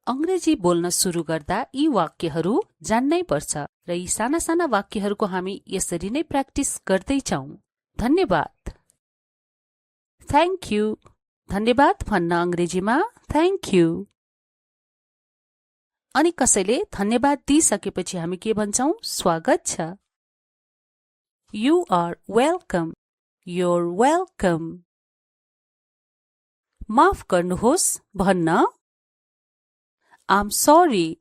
अंग्रेजी बोल्न सुरु गर्दा यी वाक्यहरू जान्नै पर्छ र यी साना साना वाक्यहरूको हामी यसरी नै प्र्याक्टिस गर्दैछौं। धन्यवाद। Thank you. धन्यवाद भन्न अंग्रेजीमा थ्याङ्क यू। अनि कसैले धन्यवाद दिइसकेपछि हामी के भन्छौं? स्वागत छ। You are welcome. You're welcome. माफ गर्नुहोस् भन्न I'm sorry.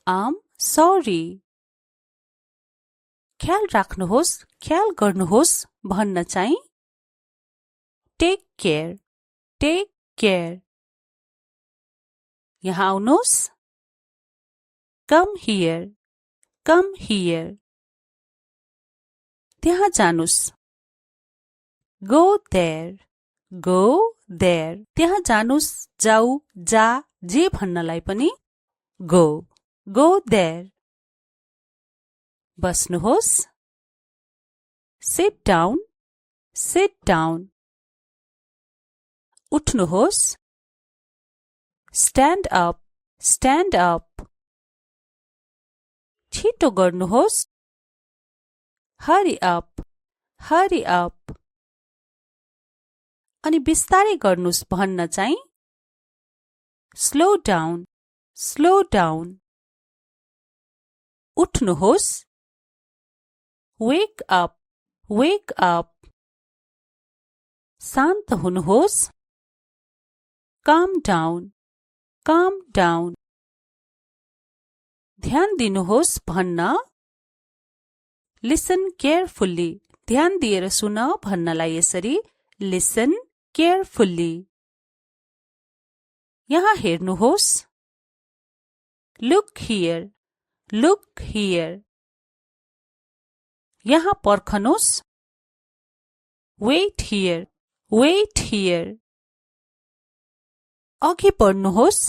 I'm sorry. ख्याल राख्नुहोस्, ख्याल गर्नुहोस् भन्न चाहिँ Take care. Take care. यहाँ आउनुहोस् Come here. Come here. त्यहाँ जानुस् Go there. Go there. त्यहाँ जानुस्, जाऊ, जा, जे भन्नलाई पनि Go. Go there. बस्नुहोस् Sit down. Sit down. उठ्नुहोस् Stand up. Stand up. छिटो गर्नुहोस् Hurry up. Hurry up. अनि बिस्तारै गर्नुस् भन्न चाहिँ Slow down. Slow down. उठ्नुहोस् Wake up. Wake up. शान्त हुनुहोस् Calm down. Calm down. ध्यान दिनुहोस् भन्न Listen carefully. ध्यान दिएर सुन भन्नलाई यसरी Listen carefully. यहाँ हेर्नुहोस् Look here. Look here. यहाँ पर्खनुहोस् Wait here. Wait here. अघि बढ्नुहोस्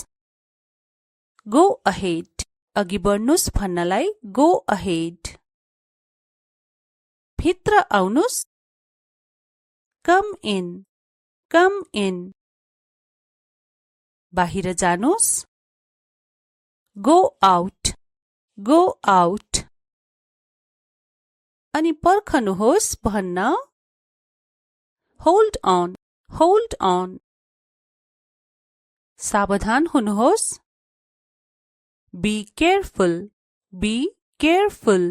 Go ahead. अघि बढ्नुस् भन्नलाई Go ahead. भित्र आउनुस् Come in. Come in. बाहिर जानुस् Go out. Go out. अनि पर्खनुहोस् भन्न Hold on. Hold on. सावधान हुनुहोस् Be careful. Be careful.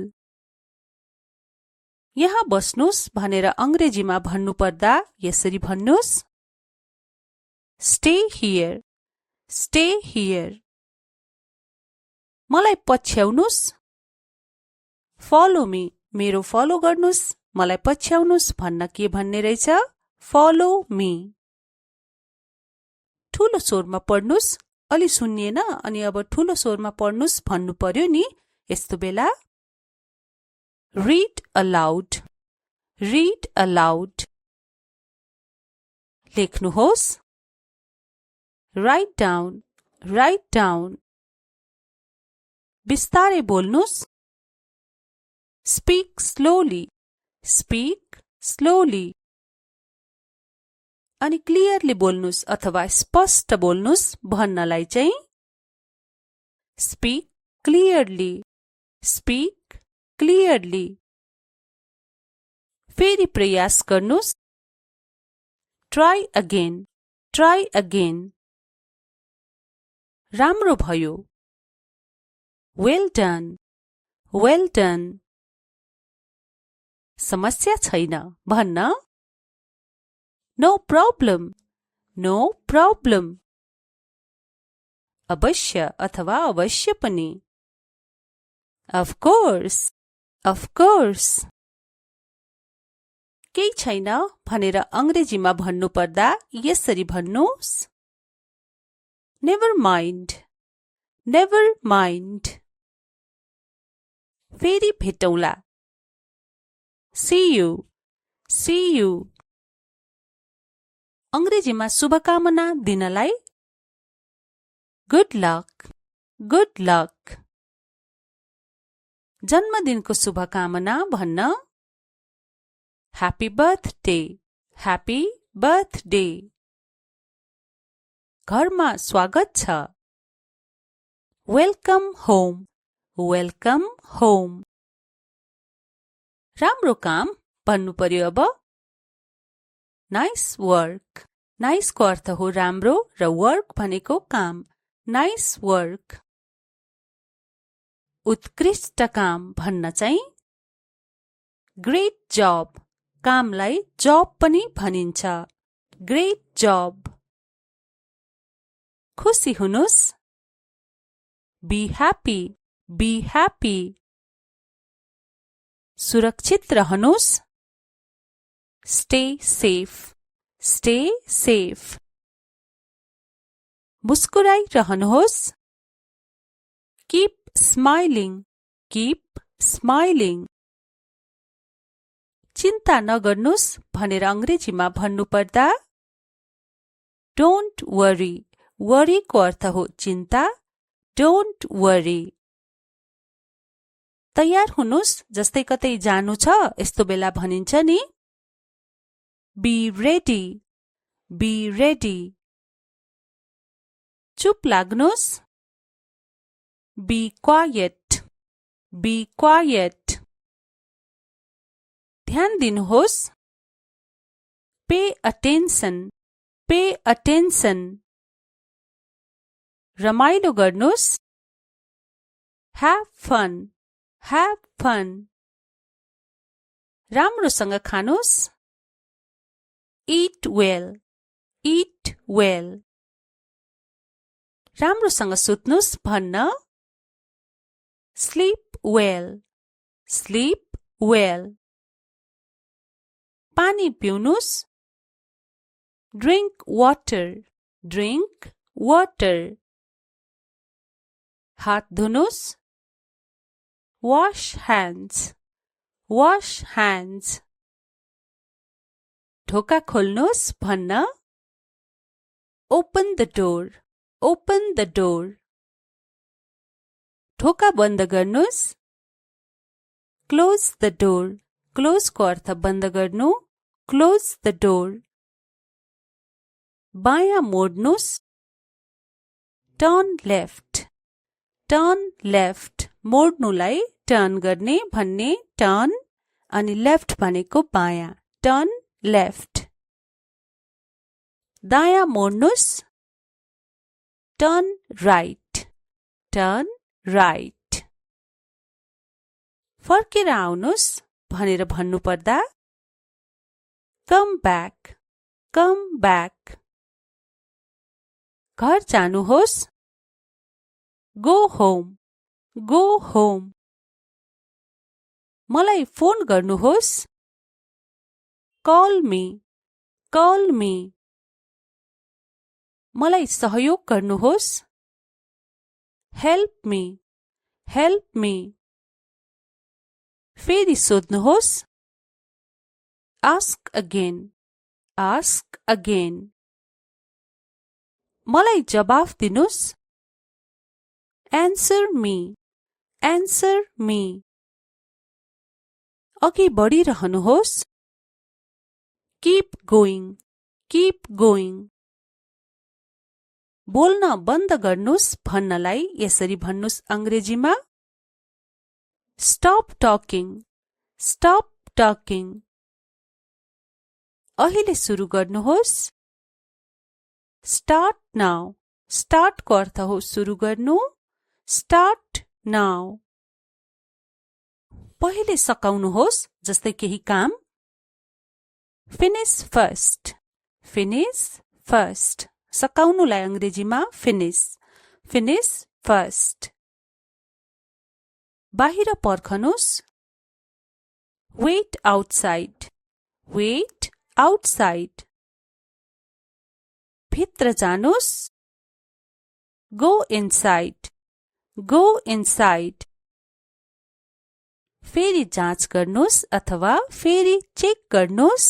यहाँ बस्नुस् भनेर अंग्रेजीमा भन्नुपर्दा यसरी भन्नुस् Stay here. Stay here. मलाई पछ्याउनुस् Follow me. मेरो फलो गर्नुस् मलाई पछ्याउनुस् भन्न के भन्ने रहेछ Follow me. ठूलो स्वरमा पढ्नुस् अलि सुनिएन अनि अब ठूलो स्वरमा पढ्नुस् भन्नु पर्यो नि यस्तो बेला Read aloud. Read aloud. लेख्नुहोस् Write down. Write down. बिस्तारै बोल्नुस् Speak slowly. Speak slowly. अनि क्लियरली बोल्नुस् अथवा स्पष्ट बोल्नुस् भन्नलाई चाहिँ Speak clearly. Speak clearly. फेरि प्रयास गर्नुस् Try again. Try again. राम्रो भयो Well done. Well done. समस्या छैन भन्न No problem. No problem. अवश्य अथवा अवश्य पनि Of course. Of course. केही छैन भनेर अंग्रेजीमा भन्नुपर्दा यसरी भन्नुस् Never mind. Never mind. फेरि भेटौँला See you. See you. अंग्रेजीमा शुभकामना दिनलाई Good luck. Good luck. जन्मदिनको शुभकामना भन्न Happy birthday. Happy birthday. घरमा स्वागत छ वेलकम होम, वेलकम होम। राम्रो काम भन्नु पर्यो अब। नाइस वर्क, नाइस को अर्थ हो राम्रो र वर्क भनेको काम। Nice work. उत्कृष्ट काम भन्न चाहिँ ग्रेट जब, कामलाई जब पनि भनिन्छ। ग्रेट जब। खुसी हुनुस्, बी ह्याप्पी, बी ह्याप्पी। सुरक्षित रहनुस्, स्टे सेफ, स्टे सेफ। मुस्कुराई रहनुहोस्, कीप स्माइलिङ, कीप स्माइलिङ। चिन्ता नगर्नुस् भनेर अंग्रेजीमा भन्नुपर्दा डोन्ट वरी, वरी को अर्थ हो चिन्ता। Don't worry. तयार हुनुस्, जस्तै कतै जानु छ यस्तो बेला भनिन्छ नि बी रेडी, बी रेडी। चुप लाग्नुस्, बी क्वाइट, बी क्वाइट। ध्यान दिनुहोस्, पे अटेन्सन, पे अटेन्सन। रमाइलो गर्नुस्, ह्याभ फन, ह्याभ फन। राम्रोसँग खानुस्, इट वेल, इट वेल। राम्रोसँग सुत्नुस् भन्न स्लीप वेल, स्लीप वेल। पानी पिउनुस्, ड्रिंक वाटर, ड्रिंक वाटर। हात धुनुस्, wash hands, wash hands। ढोका खोल्नुस् भन्न open the door, open the door। ढोका बन्द गर्नुस्, close the door, close को अर्थ बन्द गर्नु, close the door। बायाँ मोड्नुस्, turn left, turn left। मोड्नुलाई टर्न गर्ने भन्ने टर्न, अनि लेफ्ट भनेको बायाँ, टर्न लेफ्ट। दायाँ मोड्नुस्, टर्न राइट, टर्न राइट। फर्केर आउनुस् भनेर भन्नुपर्दा कम ब्याक, कम ब्याक। घर जानुहोस्, गो होम, गो होम। मलाई फोन गर्नुहोस्, कल मी, कल मी। मलाई सहयोग गर्नुहोस्, हेल्प मी, हेल्प मी। फेरि सोध्नुहोस्, आस्क अगेन, आस्क अगेन। मलाई जवाफ दिनुस्, एन्सर मी, एन्सर मी। अघि बढिरहनुहोस्, कीप गोइङ, कीप गोइङ। बोल्न बन्द गर्नुस् भन्नलाई यसरी भन्नुस् अंग्रेजीमा स्टप टकिङ, स्टप टकिङ। अहिले सुरु गर्नुहोस्, स्टार्ट नाउ, स्टार्ट को अर्थ हो सुरु गर्नु, स्टार्ट नाउ। पहिले सकाउनुहोस्, जस्तै केही काम, फिनिश फर्स्ट, फिनिश फर्स्ट। सकाउनुलाई अंग्रेजीमा फिनिश, फिनिश फर्स्ट। बाहिर पर्खनुस्, वेट आउटसाइड, वेट आउटसाइड। भित्र जानुस्, गो इनसाइड, गो इनसाइड। फेरि जाँच गर्नुस् अथवा फेरि चेक गर्नुस्,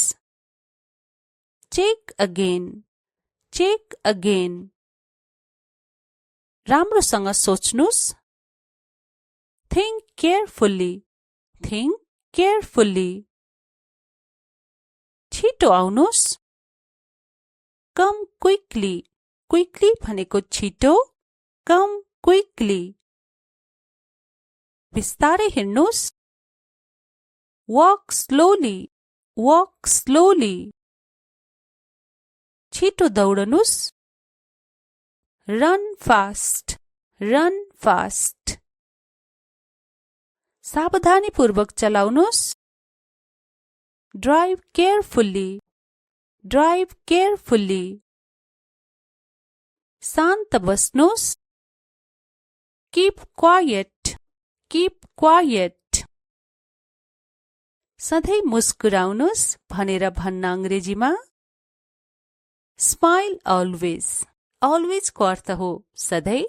चेक अगेन, चेक अगेन। राम्रोसँग सोच्नुस्, थिंक केयरफुल्ली, थिंक केयरफुल्ली। छिटो आउनुस्, कम क्विकली, क्विकली भनेको छिटो, कम quickly. बिस्तारै हिँड्नुस्. Walk slowly. Walk slowly. छिटो दौडनुस्. Run fast. Run fast. सावधानीपूर्वक चलाउनुस्. Drive carefully. Drive carefully. शान्त बस्नुस्. Keep quiet. Keep quiet. सधैँ मुस्कुराउनुस् भनेर भन्न अंग्रेजीमा Smile always. Always को अर्थ हो सधैँ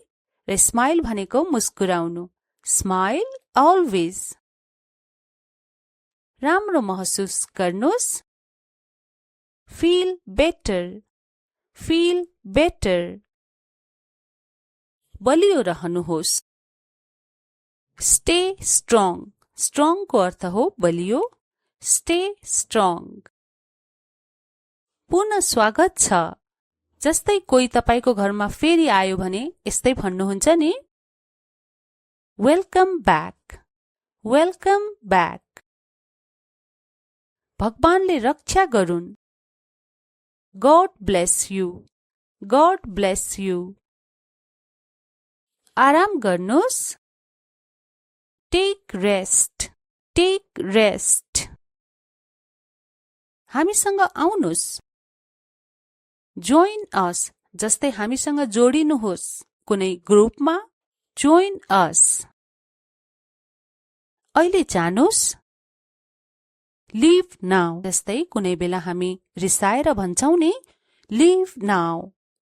र स्माइल भनेको मुस्कुराउनु. Smile always. राम्रो महसुस गर्नुस्. Feel better. Feel better. बलियो रहनुहोस्. Stay strong. Strong को अर्थ हो बलियो. Stay strong. पुनः स्वागत छ. जस्तै कोही तपाईको घरमा फेरि आयो भने यस्तै भन्नुहुन्छ नि. Welcome back. Welcome back. भगवानले रक्षा गरून्. God bless you. God bless you. आराम गर्नुस्. Take rest. Take rest. हामीसँग आउनुस्. Join us. जस्तै हामीसँग जोडिनुहोस्. कुनै ग्रुपमा Join us. अहिले जानुस्. Leave now. जस्तै कुनै बेला हामी रिसाएर भन्छौं नि Leave now.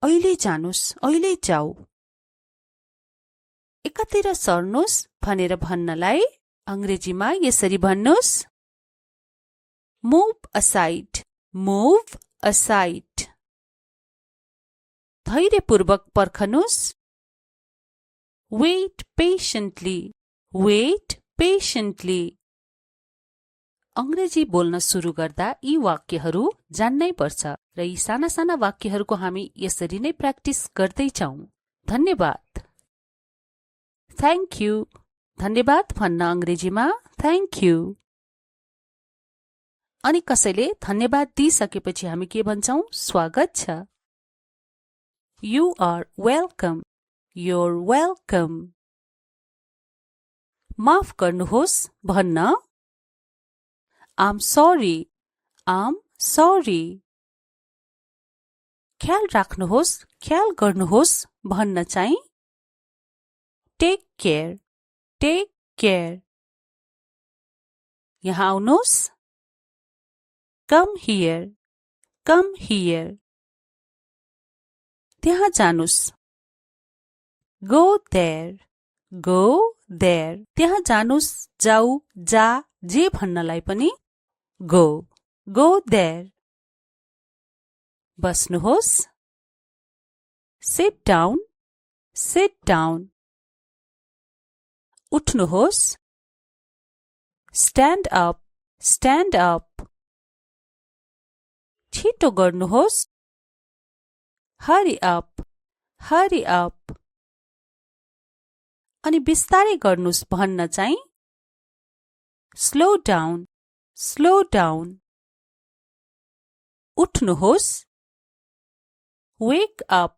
अहिले जानुस्. अहिले जाऊ. एकातिर सर्नुस् भनेर भन्नलाई अंग्रेजीमा यसरी भन्नुस्. Move aside. Move aside. धैर्यपूर्वक पर्खनुस्. Wait patiently. Wait patiently. अंग्रेजी बोल्न सुरु गर्दा यी वाक्यहरू जान्नै पर्छ र यी साना साना वाक्यहरूको हामी यसरी नै प्र्याक्टिस गर्दै जाउँ. धन्यवाद. Thank you. धन्यवाद भन्न अंग्रेजीमा Thank you. अनि कसैले धन्यवाद दिइसकेपछि हामी के भन्छौं? स्वागत छ. You are welcome. You're welcome. माफ गर्नुहोस् भन्न I'm sorry. I'm sorry. ख्याल राख्नुहोस्, ख्याल गर्नुहोस् भन्न चाहिँ Take care. Take care. यहाँ आउनुहोस्. Come here. Come here. त्यहाँ जानुस्. Go there. Go there. त्यहाँ जानुस्, जाऊ, जा, जे भन्नलाई पनि Go. Go there. बस्नुहोस्. Sit down. Sit down. उठ्नुहोस्. Stand up. Stand up. छिटो गर्नुहोस्. Hurry up. Hurry up. अनि बिस्तारै गर्नुस् भन्न चाहिँ Slow down. Slow down. उठ्नुहोस्. Wake up.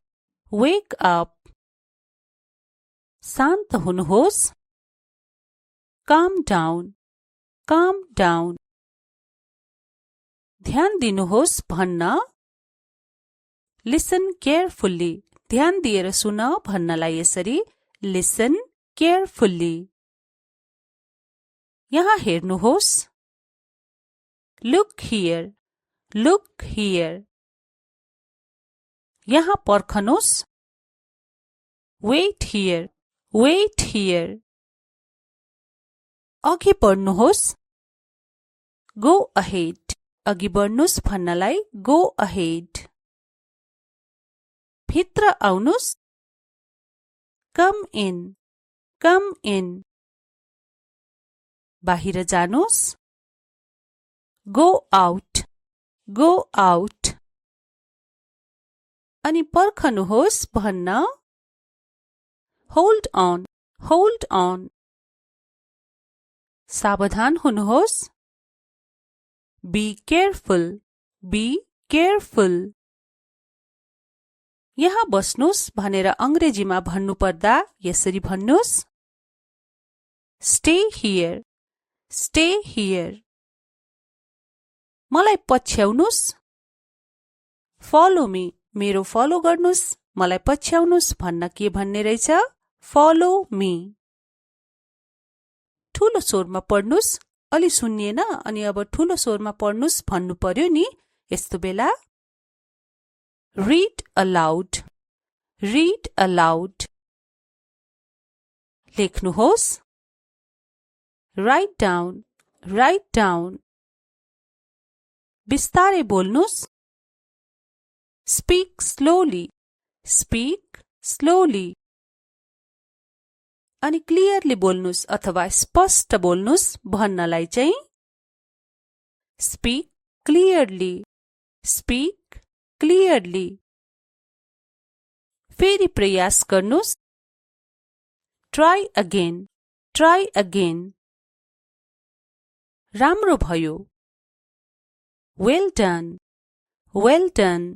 Wake up. शान्त हुनुहोस्. Calm down. Calm down. ध्यान दिनुहोस् भन्न Listen carefully. ध्यान दिएर सुन भन्नलाई यसरी Listen carefully. यहाँ हेर्नुहोस्. Look here. Look here. यहाँ पर्खनुहोस्. Wait here. Wait here. अघि बढ्नुहोस्. Go ahead. अघि बढ्नुस् भन्नलाई Go ahead. भित्र आउनुस्. Come in. Come in. बाहिर जानुस्. Go out. Go out. अनि पर्खनुहोस् भन्न Hold on, hold on. सावधान हुनुहोस्. Be careful, be careful. यहाँ बस्नुस् भनेर अंग्रेजीमा भन्नुपर्दा यसरी भन्नुस्. Stay here, stay here. मलाई पछ्याउनुस्. Follow me, मेरो फलो गर्नुस्. मलाई पछ्याउनुस् भन्न के भन्ने रहेछ? Follow me. ठूलो स्वरमा पढ्नुस्. अलि सुनिएन अनि अब ठूलो स्वरमा पढ्नुस् भन्नु पर्यो नि. यस्तो बेला read aloud, read aloud. लेख्नुहोस्. write down, write down. बिस्तारै बोल्नुस्. Speak slowly, speak slowly. अनि क्लियरली बोल्नुस् अथवा स्पष्ट बोल्नुस् भन्नलाई चाहिँ Speak clearly, speak clearly. फेरि प्रयास गर्नुस्. Try again, try again. राम्रो भयो. Well done, well done.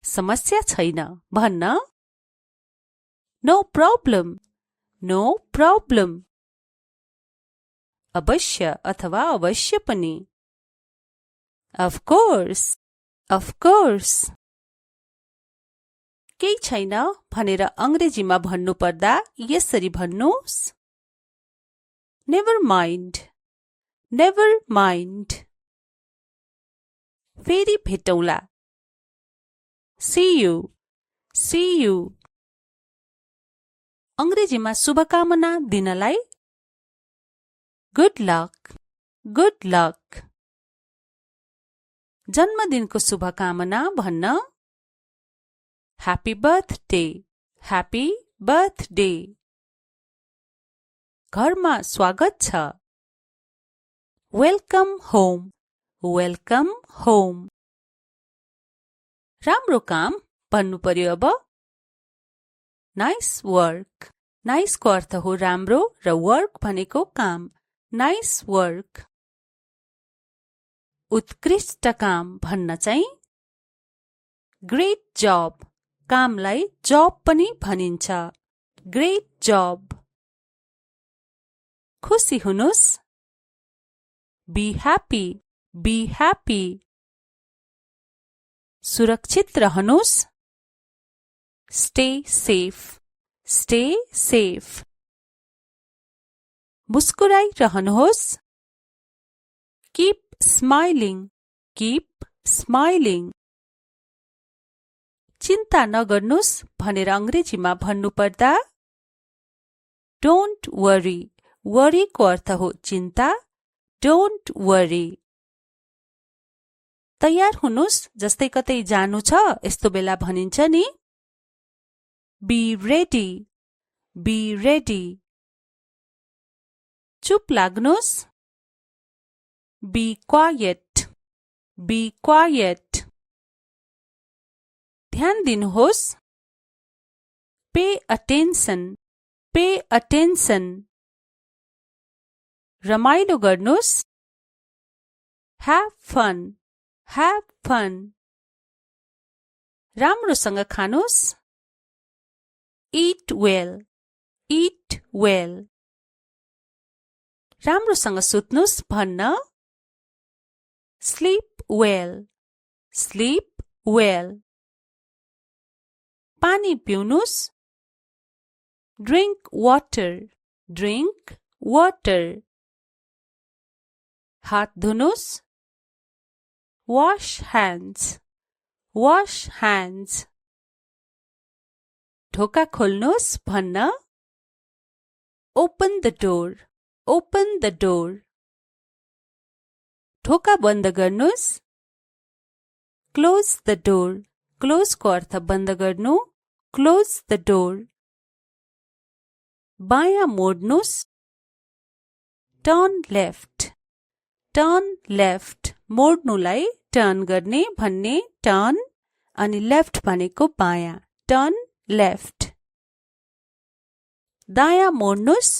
समस्या छैन भन्न No problem, no problem. अवश्य अथवा अवश्य पनि Of course, of course. केही छैन भनेर अंग्रेजीमा भन्नुपर्दा यसरी भन्नुस्. Never mind, never mind. फेरि भेटौँला. See you, see you. अंग्रेजीमा शुभकामना दिनलाई Good luck, good luck. जन्मदिनको शुभकामना भन्न Happy birthday, happy birthday. घरमा स्वागत छ. Welcome home, welcome home. राम्रो काम भन्नु पर्यो अब. Nice work. Nice को अर्थ हो राम्रो र work भनेको काम. Nice work. उत्कृष्ट काम भन्न चाहिँ Great job. कामलाई job पनि भनिन्छ. Great job. खुसी हुनुस्. Be happy, be happy. सुरक्षित रहनुस्. Stay safe, stay safe. मुस्कुराई रहनुहोस्. Keep smiling, keep smiling. चिन्ता नगर्नुस् भनेर अंग्रेजीमा भन्नुपर्दा Don't worry. Worry को अर्थ हो चिन्ता. Don't worry. तयार हुनुस् जस्तै कतै जानु छ यस्तो बेला भनिन्छ नि Be ready, be ready. चुप लाग्नुस्. Be quiet, be quiet. ध्यान दिनुहोस्. Pay attention, pay attention. रमाइलो गर्नुस्. Have fun, have fun. राम्रोसँग खानुस्. Eat well, eat well. राम्रोसँग सुत्नुस् भन्न Sleep well, sleep well. पानी पिउनुस्. Drink water, drink water. हात धुनुस्. Wash hands, wash hands. ढोका खोल्नुस् भन्न Open the door, open the door. ढोका बन्द गर्नुस्. Close the door. Close को अर्थ बन्द गर्नु. Close the door. बायाँ मोड्नुस्. Turn left. Turn left. मोड्नुलाई टर्न गर्ने भन्ने turn अनि left भनेको बायाँ. Turn left. दायाँ मोड्नुस्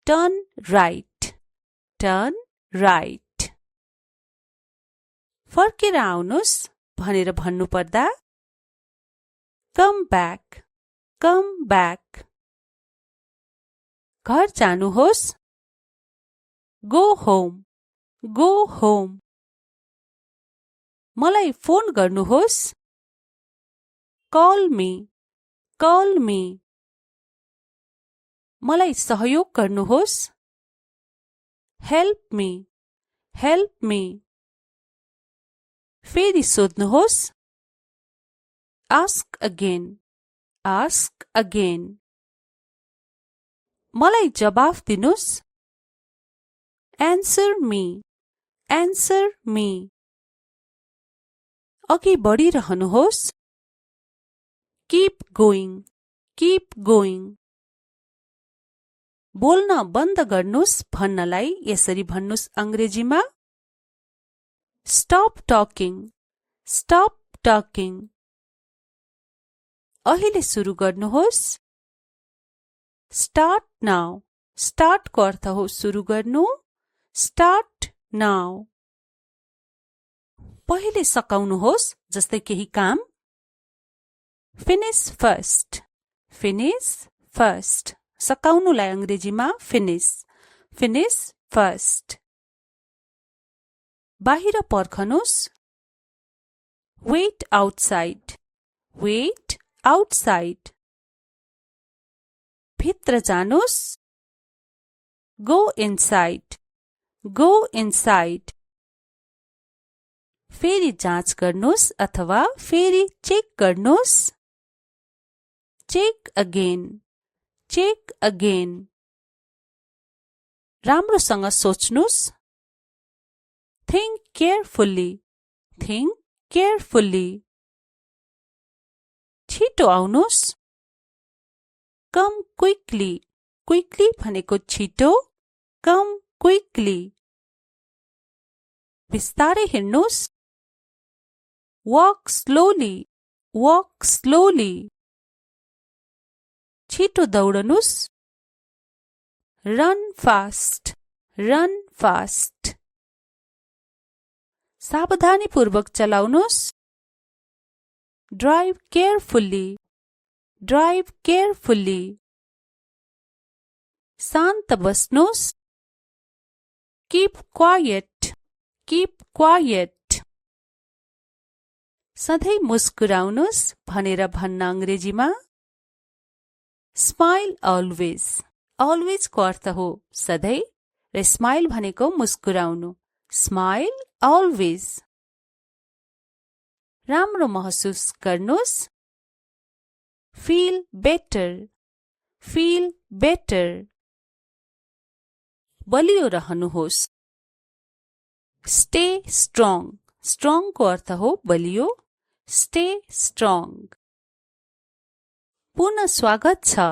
टर्न राइट टर्न राइट फर्केर आउनुस् भनेर भन्नुपर्दा कम ब्याक कम ब्याक घर जानुहोस् गो होम गो होम मलाई फोन गर्नुहोस् कल मी कल मी मलाई सहयोग गर्नुहोस् हेल्प मी हेल्प मी फेरि सोध्नुहोस् आस्क अगेन आस्क अगेन मलाई जवाफ दिनुस् एन्सर मी एन्सर मी अघि बढिरहनुहोस् कीप गोइङ कीप गोइङ बोल्न बन्द गर्नुस् भन्नलाई यसरी भन्नुस् अंग्रेजीमा स्टप टकिङ स्टप टकिङ अहिले सुरु गर्नुहोस् स्टार्ट नाउ स्टार्ट को अर्थ हो सुरु गर्नु स्टार्ट नाउ पहिले सकाउनुहोस् जस्तै केही काम फिनिश फर्स्ट फिनिश फर्स्ट सकाउनुलाई अंग्रेजीमा फिनिश फिनिश फर्स्ट बाहिर पर्खनुस् वेट आउटसाइड वेट आउटसाइड भित्र जानुस् गो इनसाइड गो इनसाइड फेरि जाँच गर्नुस् अथवा फेरि चेक गर्नुस् चेक अगेन चेक अगेन राम्रोसँग सोच्नुस् थिंक केयरफुल्ली थिंक केयरफुल्ली छिटो आउनुस् कम क्विकली क्विकली भनेको छिटो कम क्विकली बिस्तारै हिँड्नुस् वॉक स्लोली वॉक स्लोली छिटो दौडनुस् रन फास्ट रन फास्ट सावधानीपूर्वक चलाउनुस् ड्राइभ केयरफुल्ली ड्राइभ केयरफुल्ली शान्त बस्नुस् कीप क्वाइट कीप क्वाइट सधैं मुस्कुराउनुस् भनेर भन्न अंग्रेजीमा स्माइल अलवेज अलवेज को अर्थ हो सधैं र स्माइल भनेको मुस्कुराउनु स्माइल अलवेज राम्रो महसुस गर्नुस् फील बेटर फील बेटर बलियो रहनुहोस् स्टे स्ट्रङ स्ट्रङ को अर्थ हो बलियो स्टे स्ट्रङ पुनः स्वागत छ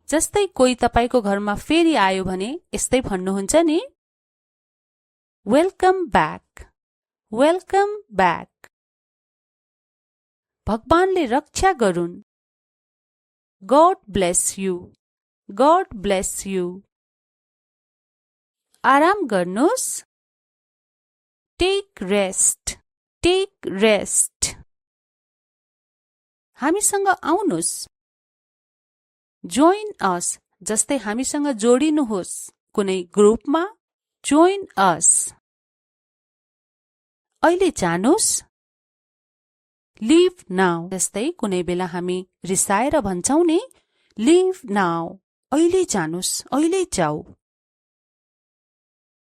जस्तै कोही तपाईको घरमा फेरि आयो भने यस्तै भन्नुहुन्छ नि वेलकम ब्याक वेलकम ब्याक भगवानले रक्षा गरून् God bless you God bless you आराम गर्नुस् टेक रेस्ट टेक रेस्ट हामीसँग आउनुस् जोइन अस जस्तै हामीसँग जोडिनुहोस् कुनै ग्रुपमा जोइन अस अहिले जानुस् लिभ नाउ जस्तै कुनै बेला हामी रिसाएर भन्छौं नि लिभ नाउ अहिले जानुस् अहिले जाऊ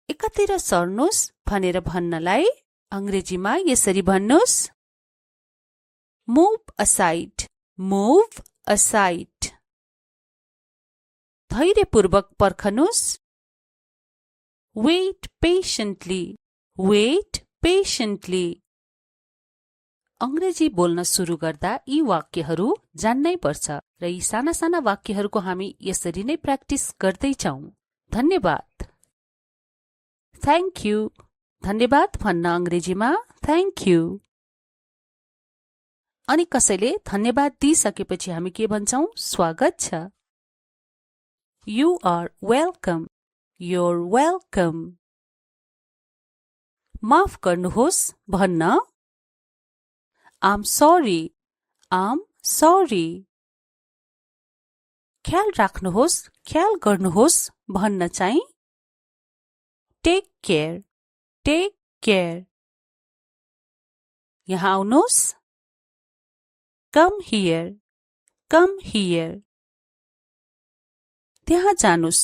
एकातिर सर्नुस् भनेर भन्नलाई अंग्रेजीमा यसरी भन्नुस् मूव असाइड मूव असाइड धैर्यपूर्वक पर्खनुस् वेट पेशेन्टली वेट पेशेन्टली अंग्रेजी बोल्न सुरु गर्दा यी वाक्यहरू जान्नै पर्छ र यी साना साना वाक्यहरूको हामी यसरी नै प्र्याक्टिस गर्दैछौं धन्यवाद थ्यांक यू धन्यवाद भन्न अंग्रेजीमा थ्यांक यू अनि कसैले धन्यवाद दिइसकेपछि हामी के भन्छौं स्वागत छ You are welcome. You're welcome. माफ गर्नुहोस् भन्न I'm sorry. I'm sorry. ख्याल राख्नुहोस्, ख्याल गर्नुहोस् भन्न चाहिँ Take care. Take care. यहाँ आउनुहोस् Come here. Come here. त्यहाँ जानुस्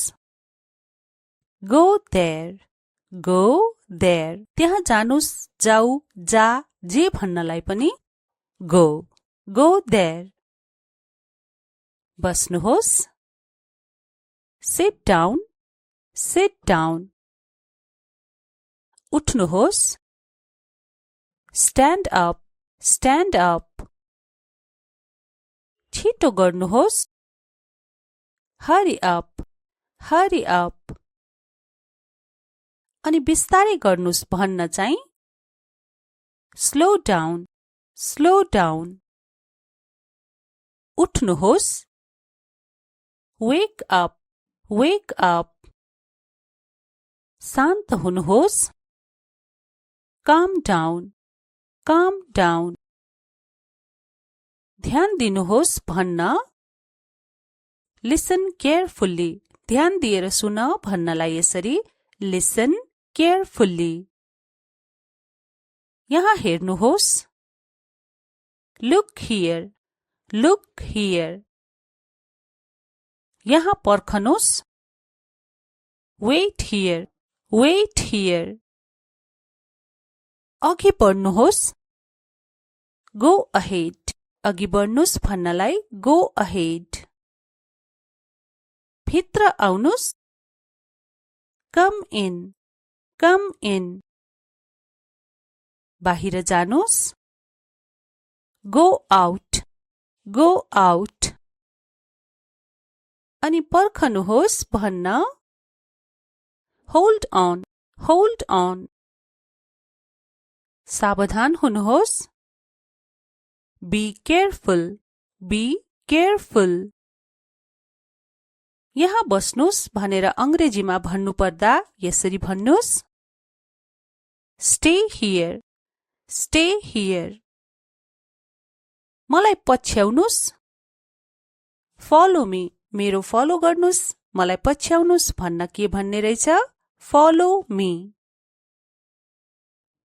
Go there. Go there. त्यहाँ जानुस्, जाऊ, जा, जे भन्नलाई पनि Go. Go there. बस्नुहोस् Sit down. Sit down. उठ्नुहोस् Stand up. Stand up. छिटो गर्नुहोस् Hurry up. Hurry up. अनि बिस्तारै गर्नुस् भन्न चाहिँ Slow down. Slow down. उठ्नुहोस् Wake up. Wake up. शान्त हुनुहोस् Calm down. Calm down. ध्यान दिनुहोस् भन्न Listen carefully. ध्यान दिएर सुन भन्नलाई यसरी Listen carefully. यहाँ हेर्नुहोस् Look here. Look here. यहाँ पर्खनुहोस् Wait here. Wait here. अघि बढ्नुहोस् Go ahead. अघि बढ्नुस् भन्नलाई Go ahead. भित्र आउनुस् Come in. Come in. बाहिर जानुस् Go out. Go out. अनि पर्खनुहोस् भन्न Hold on. Hold on. सावधान हुनुहोस् Be careful. Be careful. यहाँ बस्नुस् भनेर अंग्रेजीमा भन्नुपर्दा यसरी भन्नुस् Stay here. Stay here. मलाई पछ्याउनुस् Follow me. मेरो फलो गर्नुस् मलाई पछ्याउनुस् भन्न के भन्ने रहेछ Follow me.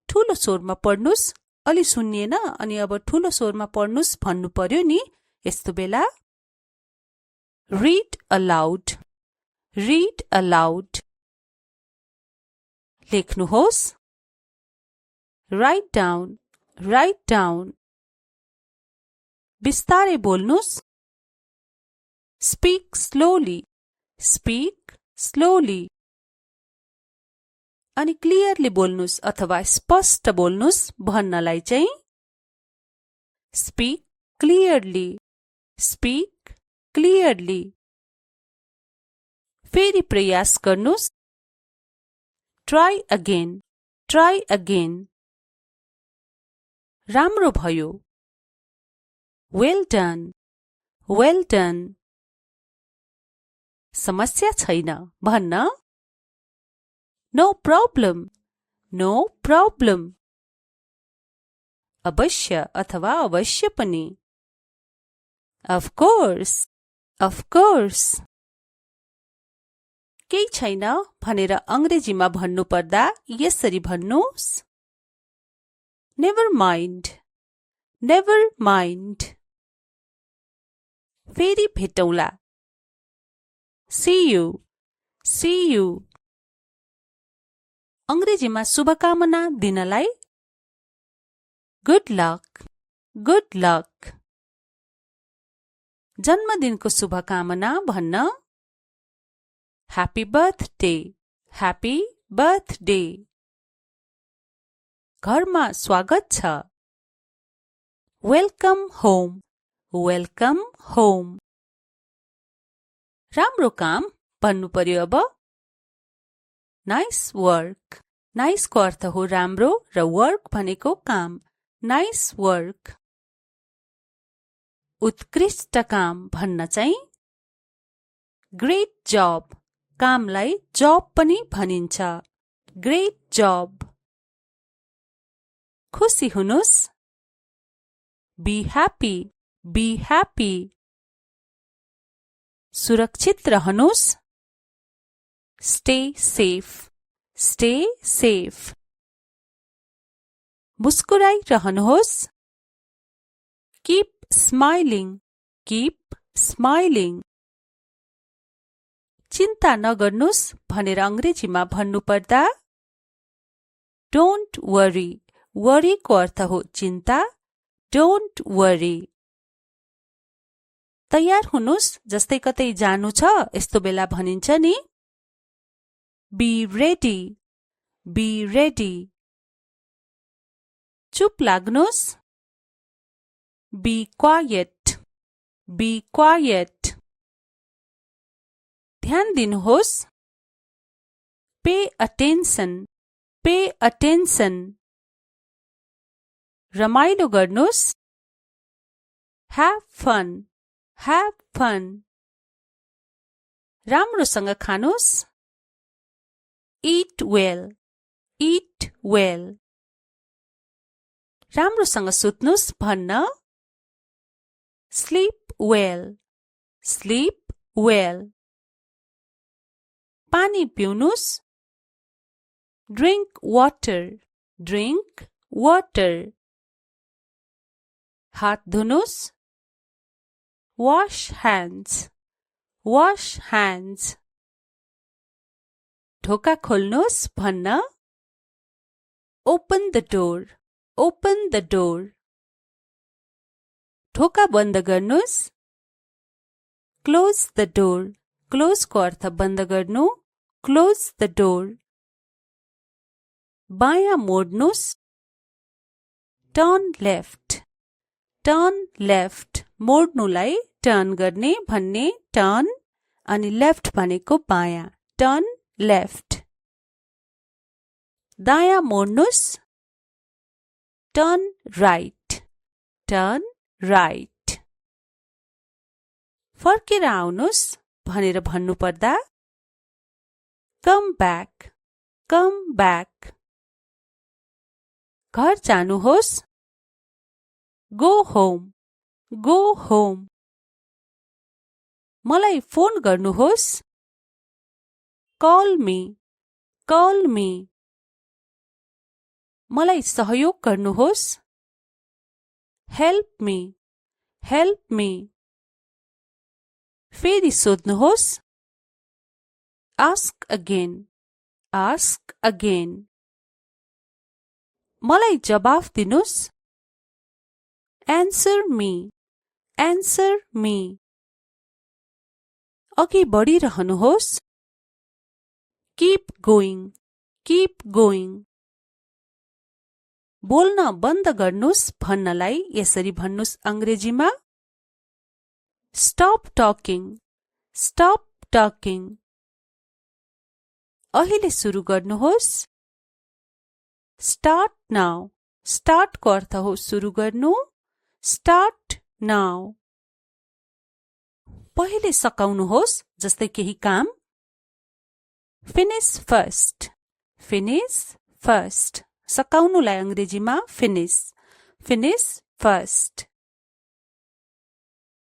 ठूलो स्वरमा पढ्नुस् अलि सुन्निएन अनि अब ठूलो स्वरमा पढ्नुस् भन्नु पर्यो नि यस्तो बेला Read aloud. Read aloud. लेख्नुहोस् Write down. Write down. बिस्तारै बोल्नुस् Speak slowly. Speak slowly. अनि क्लियरली बोल्नुस् अथवा स्पष्ट बोल्नुस् भन्नलाई चाहिँ Speak clearly. Speak clearly. फेरि प्रयास गर्नुस् Try again. Try again. राम्रो भयो Well done. Well done. समस्या छैन भन्न No problem. No problem. अवश्य अथवा अवश्य पनि Of course. Of course. केही छैन भनेर अंग्रेजीमा भन्नुपर्दा यसरी भन्नुस् Never mind. Never mind. फेरि भेटौला See you. See you. अंग्रेजीमा शुभकामना दिनलाई Good luck. Good luck. जन्मदिनको शुभकामना भन्न Happy birthday. Happy birthday. घरमा स्वागत छ Welcome home. Welcome home. राम्रो काम भन्नु पर्यो अब Nice work. Nice को अर्थ हो राम्रो र work भनेको काम Nice work. उत्कृष्ट काम भन्न चाहिँ ग्रेट जब कामलाई जब पनि भनिन्छ ग्रेट जब खुसी हुनुस् बी ह्यापी सुरक्षित रहनुस् स्टे सेफ मुस्कुराई रहनुहोस् कीप स्माइलिङ चिन्ता नगर्नुस् भनेर अंग्रेजीमा भन्नुपर्दा डोन्ट वरी को अर्थ हो चिन्ता डोन्ट वरी तयार हुनुस् जस्तै कतै जानु छ यस्तो बेला भनिन्छ नि बी रेडी चुप लाग्नुस् बी क्वाइट ध्यान दिनुहोस् पे अटेन्सन रमाइलो गर्नुस् ह्याभ फन राम्रोसँग खानुस् eat well राम्रोसँग सुत्नुस् भन्न sleep well पानी पिउनुस् drink water हात धुनुस् wash hands ढोका खोल्नुस् भन्न open the door ढोका बन्द गर्नुस् close the door को अर्थ बन्द गर्नु close the door बायाँ मोड्नुस् turn left मोड्नुलाई टर्न गर्ने भन्ने टर्न अनि लेफ्ट भनेको बायाँ टर्न लेफ्ट दायाँ मोड्नुस् टर्न राइट फर्केर आउनुस् भनेर भन्नुपर्दा कम ब्याक घर जानुहोस् गो होम मलाई फोन गर्नुहोस् कल मी मलाई सहयोग गर्नुहोस् हेल्प मी फेरि सोध्नुहोस् आस्क अगेन मलाई जवाफ दिनुस् एन्सर मी अघि बढिरहनुहोस् कीप गोइङ बोल्न बन्द गर्नुस् भन्नलाई यसरी भन्नुस् अंग्रेजीमा स्टप टकिङ अहिले सुरु गर्नुहोस् स्टार्ट को अर्थ हो सुरु गर्नु स्टार्ट नाउ पहिले सकाउनुहोस् जस्तै केही काम फिनिश फर्स्ट सकाउनुलाई अंग्रेजीमा फिनिश फर्स्ट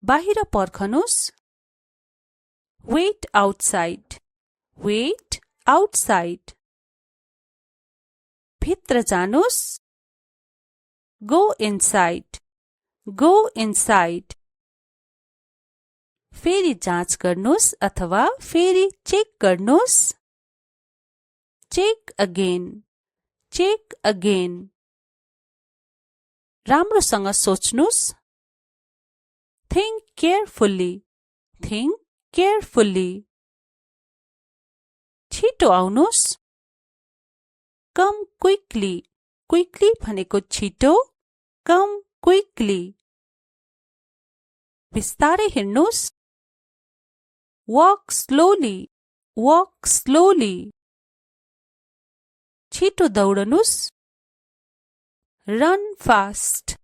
बाहिर पर्खनुस् वेट आउटसाइड भित्र जानुस् गो इनसाइड फेरि जाँच गर्नुस् अथवा फेरि चेक गर्नुस् चेक अगेन राम्रोसँग सोच्नुस् थिंक केयरफुल्ली छिटो आउनुस् कम क्विकली भनेको छिटो कम क्विकली बिस्तारै हिँड्नुस् वॉक स्लोली छिटो दौडनुस् रन फास्ट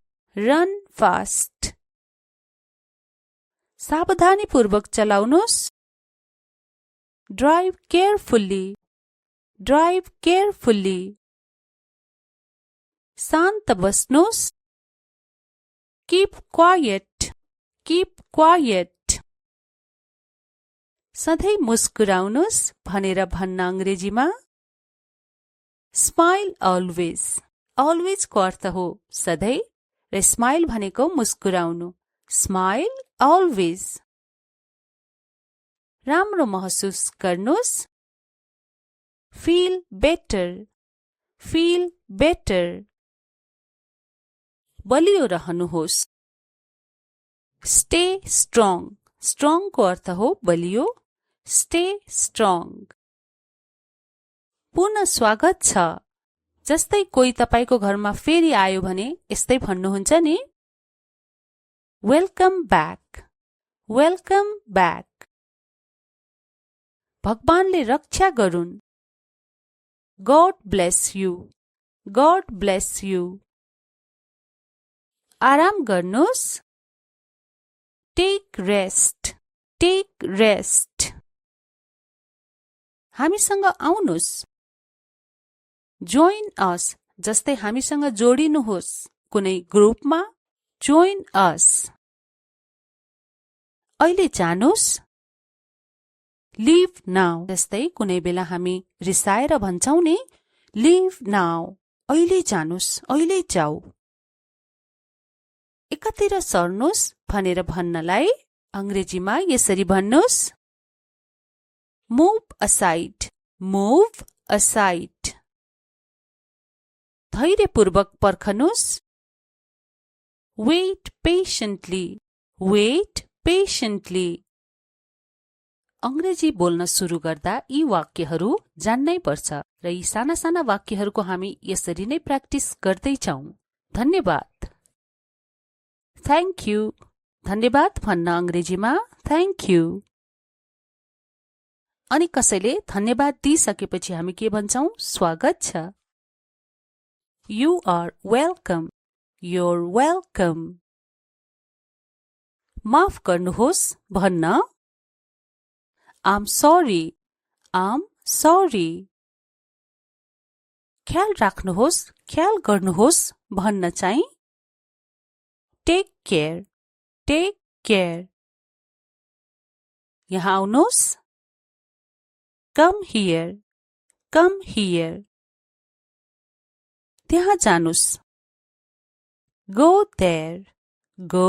सावधानीपूर्वक चलाउनुस् Drive carefully. Drive carefully. शान्त बस्नुस्. Keep quiet. Keep quiet. सधैं मुस्कुराउनुस् भनेर भन्न अंग्रेजीमा Smile always. Always को अर्थ हो सधैं र स्माइल भनेको मुस्कुराउनु. Smile always. राम्रो महसुस गर्नुस्. Feel better. Feel better. बलियो रहनुहोस्. Stay strong. Strong को अर्थ हो बलियो. Stay strong. पुनः स्वागत छ. जस्तै कोही तपाईको घरमा फेरि आयो भने यस्तै भन्नुहुन्छ नि. Welcome back. Welcome back. भगवानले रक्षा गरून्. God bless you. God bless you. आराम गर्नुस्. Take rest. Take rest. हामीसँग आउनुस्. Join us. जस्तै हामीसँग जोडिनुहोस्. कुनै ग्रुपमा Join us. अहिले जानुस्. Leave now. जस्तै कुनै बेला हामी रिसाएर भन्छौं नि Leave now. अहिले जानुस्. अहिले जाऊ. एकातिर सर्नुस् भनेर भन्नलाई अंग्रेजीमा यसरी भन्नुस्. Move aside. Move aside. धैर्यपूर्वक पर्खनुस्. Wait patiently. Wait patiently. अंग्रेजी बोल्न सुरु गर्दा यी वाक्यहरू जान्नै पर्छ र यी साना साना वाक्यहरूको हामी यसरी नै प्र्याक्टिस गर्दै छौं. धन्यवाद. Thank you. धन्यवाद भन्न अंग्रेजीमा thank you. अनि कसैले धन्यवाद दिइसकेपछि हामी के भन्छौं? स्वागत छ. You are welcome. You're welcome. माफ गर्नुहोस् भन्न I'm sorry. I'm sorry. ख्याल राख्नुहोस्, ख्याल गर्नुहोस् भन्न चाहिँ Take care. Take care. यहाँ आउनुहोस्. Come here. Come here. त्यहाँ जानुस्. Go there. Go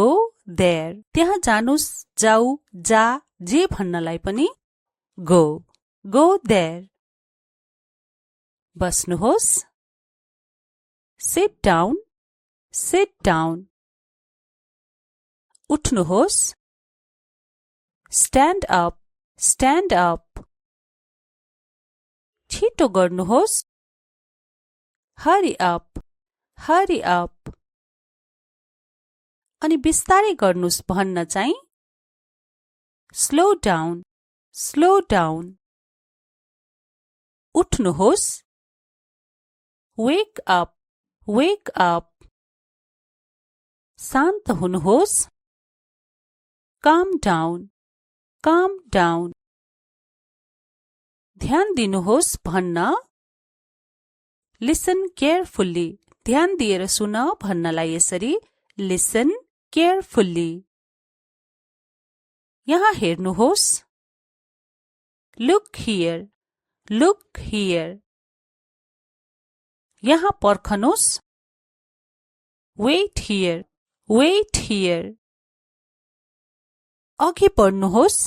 there. त्यहाँ जानुस्, जाऊ, जा, जे भन्नलाई पनि Go. Go there. बस्नुहोस्. Sit down. Sit down. उठ्नुहोस्. Stand up. Stand up. छिटो गर्नुहोस्. Hurry up. Hurry up. अनि बिस्तारै गर्नुस् भन्न चाहिँ Slow down. Slow down. उठ्नुहोस्. Wake up. Wake up. शान्त हुनुहोस्. Calm down. Calm down. ध्यान दिनुहोस् भन्न Listen carefully. ध्यान दिएर सुन भन्नलाई यसरी Listen carefully. यहाँ हेर्नुहोस्. Look here. Look here. यहाँ पर्खनुहोस्. Wait here. Wait here. अघि बढ्नुहोस्.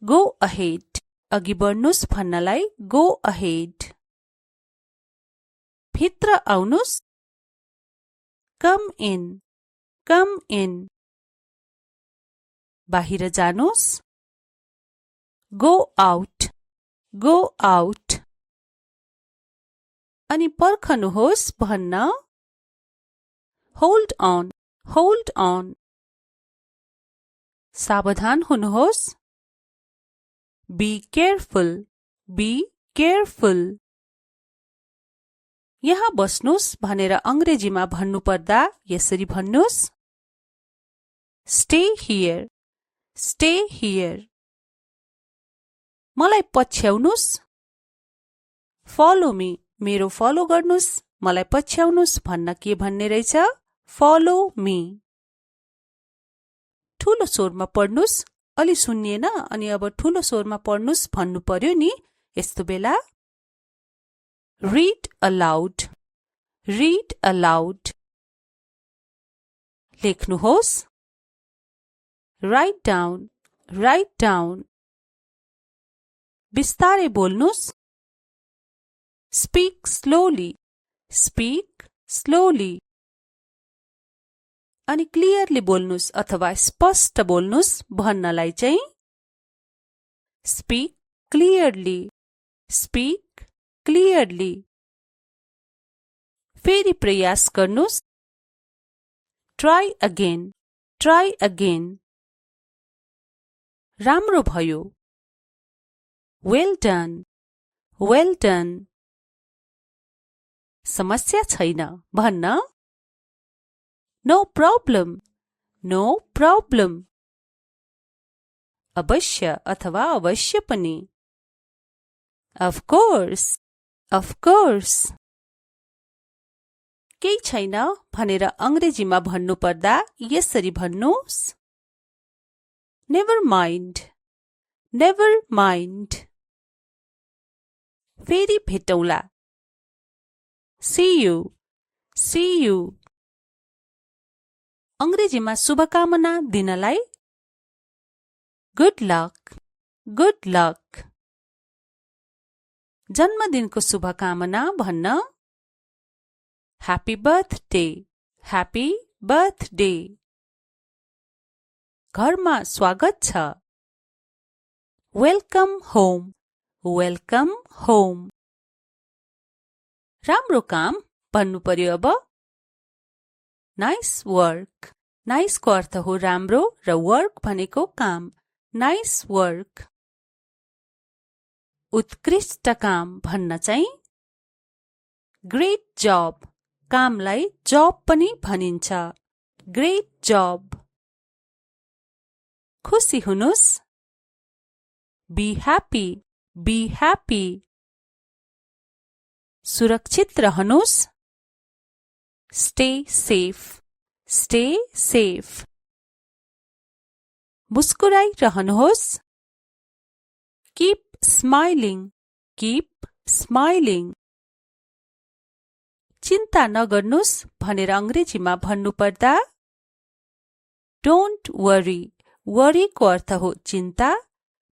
Go ahead. अघि बढ्नुस् भन्नलाई Go ahead. भित्र आउनुस्. Come in. Come in. बाहिर जानुस्. Go out. Go out. अनि पर्खनुहोस् भन्न Hold on. Hold on. सावधान हुनुहोस्. Be careful. Be careful. यहाँ बस्नुस् भनेर अंग्रेजीमा भन्नुपर्दा यसरी भन्नुस्. Stay here. Stay here. मलाई पछ्याउनुस्। फलो मी, मेरो फलो गर्नुस्, मलाई पछ्याउनुस् भन्न के भन्ने रहेछ? Follow me. ठूलो स्वरमा पढ्नुस्, अलि सुनिएन अनि अब ठूलो स्वरमा पढ्नुस् भन्नु पर्यो नि। यस्तो बेला read aloud, read aloud। लेख्नुहोस्, write down, write down। बिस्तारै बोल्नुस्, speak slowly, speak slowly। अनि क्लियरली बोल्नुस् अथवा स्पष्ट बोल्नुस् भन्नलाई चाहिँ speak clearly, speak clearly। फेरि प्रयास गर्नुस्, try again, try again। राम्रो भयो, well done, well done। समस्या छैन भन्न no problem, no problem। अवश्य अथवा अवश्य पनि of course, of course। केही छैन भनेर अंग्रेजीमा भन्नुपर्दा यसरी भन्नुस्, never mind, never mind। फेरि भेटौँला, see you, see you। अंग्रेजीमा शुभकामना दिनलाई good luck, good luck। जन्मदिनको शुभकामना भन्न happy birthday, happy birthday। घरमा स्वागत छ, welcome home, welcome home। राम्रो काम भन्नु पर्यो अब nice work। nice को अर्थ हो राम्रो र work भनेको काम, nice work। उत्कृष्ट काम भन्न चाहिँ great job। कामलाई job पनि भनिन्छ, great job। खुसी हुनुस्, be happy, be happy। सुरक्षित रहनुस्, stay safe, stay safe। मुस्कुराई रहनुहोस्, keep smiling, keep smiling। चिन्ता नगर्नुस् भनेर अंग्रेजीमा भन्नुपर्दा don't worry। worry को अर्थ हो चिन्ता,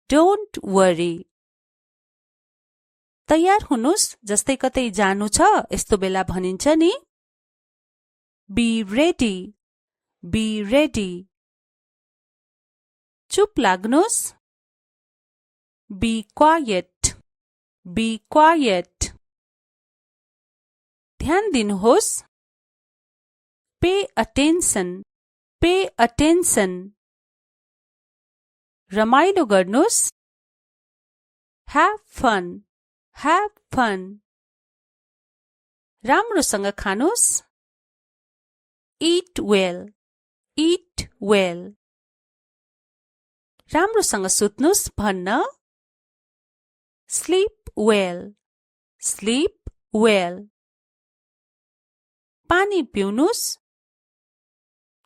don't worry। तयार हुनुस्, जस्तै कतै जानु छ यस्तो बेला भनिन्छ नि be ready, be ready। चुप लाग्नुस्, be quiet, be quiet। ध्यान दिनुहोस्, pay attention, pay attention। रमाइलो गर्नुस्, have fun, have fun। राम्रोसँग खानुस्, eat well, eat well। राम्रोसँग सुत्नुस् भन्न sleep well, sleep well। पानी पिउनुस्,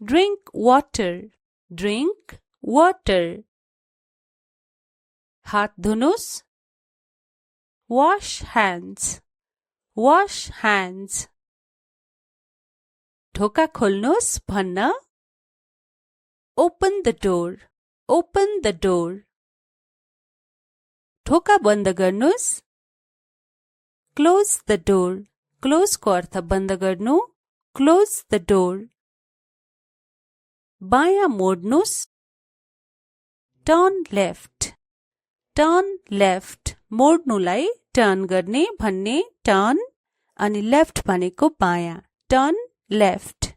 drink water, drink water। हात धुनुस्, wash hands, wash hands। ढोका खोल्नुस् भन्न open the door, open the door। ढोका बन्द गर्नुस्, close the door। close को अर्थ बन्द गर्नु, close the door। बायाँ मोड्नुस्, turn left, turn left। मोड्नुलाई टर्न गर्ने भन्ने turn अनि left भनेको बायाँ, turn left।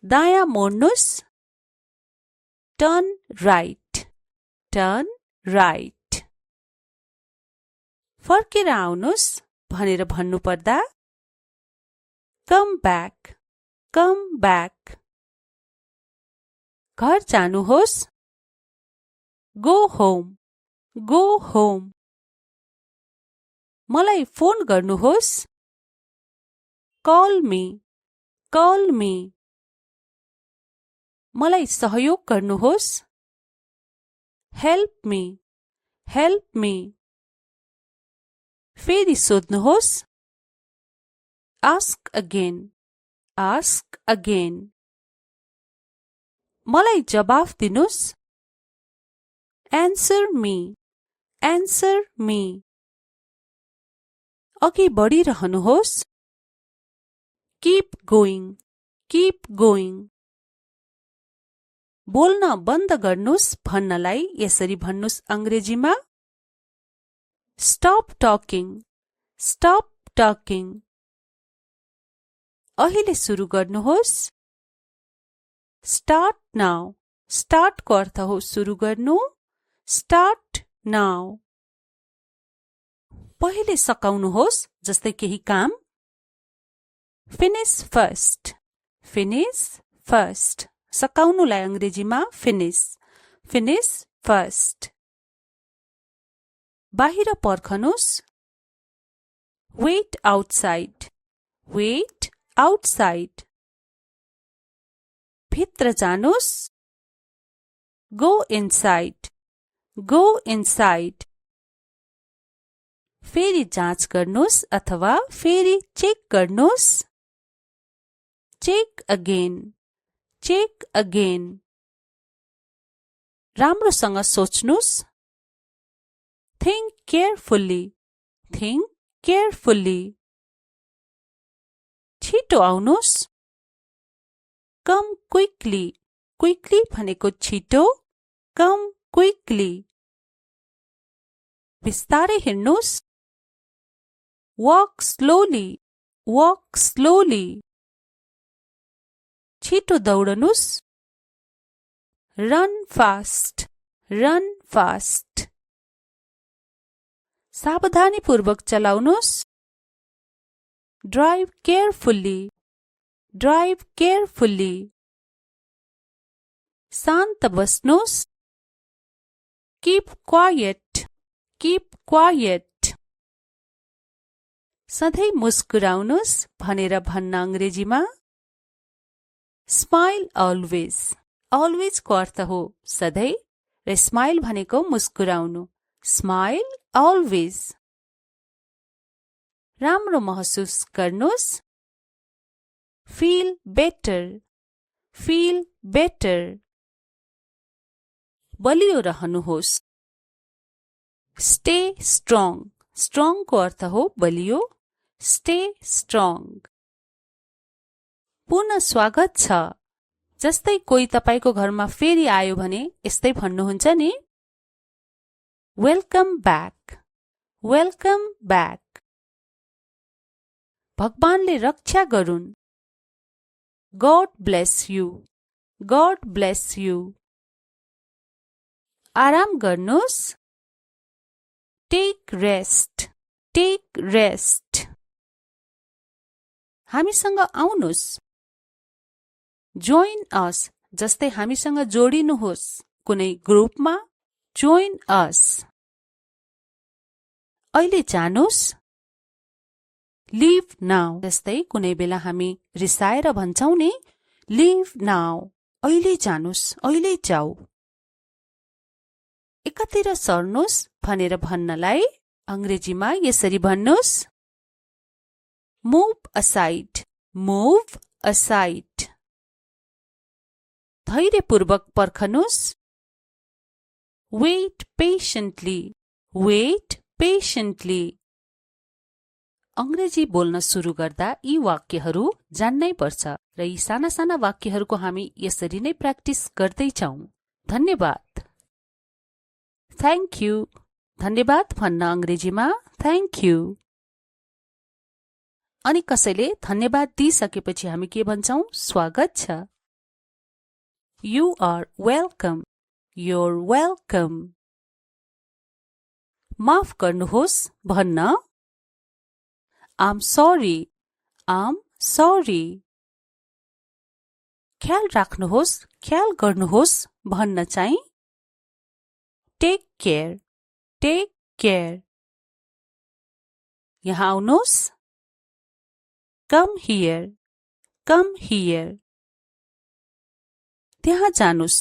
दायाँ मोड्नुस्, turn right, turn right। फर्केर आउनुस् भनेर भन्नुपर्दा come back, come back। घर जानुहोस्, go home, Go home. मलाई फोन गर्नुहोस्. Call me. Call me. मलाई सहयोग गर्नुहोस्. Help me. Help me. फेरि सोध्नुहोस्. Ask again. Ask again. मलाई जवाफ दिनुस्. Answer me. Answer me. अघि बढिरहनुहोस्. Keep going. Keep going. बोल्न बन्द गर्नुस् भन्नलाई यसरी भन्नुस् अंग्रेजीमा. Stop talking. Stop talking. अहिले सुरु गर्नुहोस्. Start now. Start को अर्थ हो सुरु गर्नु. Start now. पहिले सकाउनुहोस् जस्तै केही काम. Finish first. Finish first. सकाउनुलाई अंग्रेजीमा finish. Finish first. बाहिर पर्खनुस्. Wait outside. Wait outside. भित्र जानुस्. Go inside. Go inside. फेरि जाँच गर्नुस् अथवा फेरि चेक गर्नुस्. Check again. Check again. राम्रोसँग सोच्नुस्. Think carefully. Think carefully. छिटो आउनुस्. Come quickly. Quickly भनेको छिटो. Come quickly. बिस्तारै हिँड्नुस्. Walk slowly. Walk slowly. छिटो दौडनुस्. Run fast. Run fast. सावधानीपूर्वक चलाउनुस्. Drive carefully. Drive carefully. शान्त बस्नुस्. Keep quiet. Keep quiet. सधैँ मुस्कुराउनुस् भनेर भन्न अंग्रेजीमा. Smile always. Always को अर्थ हो सधैँ र smile भनेको मुस्कुराउनु. Smile always. राम्रो महसुस गर्नुस्. Feel better. Feel better. बलियो रहनुहोस्. Stay strong. Strong को अर्थ हो बलियो. Stay strong. पुनः स्वागत छ. जस्तै कोही तपाईको घरमा फेरि आयो भने यस्तै भन्नुहुन्छ नि. Welcome back. Welcome back. भगवानले रक्षा गरून्. God bless you. God bless you. आराम गर्नुस्. Take rest. Take rest. हामीसँग आउनुस्. Join us. जस्तै हामीसँग जोडिनुहोस्. कुनै ग्रुपमा Join us. अहिले जानुस्. Leave now. जस्तै कुनै बेला हामी रिसाएर भन्छौं नि Leave now. अहिले जानुस्. अहिले जाऊ. एकातिर सर्नुस् भनेर भन्नलाई अंग्रेजीमा यसरी भन्नुस्. Move aside. Move aside. धैर्यपूर्वक पर्खनुस्. Wait patiently. Wait patiently. अंग्रेजी बोल्न सुरु गर्दा यी वाक्यहरू जान्नै पर्छ र यी साना साना वाक्यहरूको हामी यसरी नै प्र्याक्टिस गर्दै छौं. धन्यवाद. Thank you. धन्यवाद भन्न अंग्रेजीमा thank you. अनि कसैले धन्यवाद दिइसकेपछि हामी के भन्छौं? स्वागत छ. You are welcome. You're welcome. माफ गर्नुहोस् भन्न I'm sorry. I'm sorry. ख्याल राख्नुहोस्, ख्याल गर्नुहोस् भन्न चाहिँ Take care. Take care. यहाँ आउनुहोस्। Come here, come here. त्यहाँ जानुस्।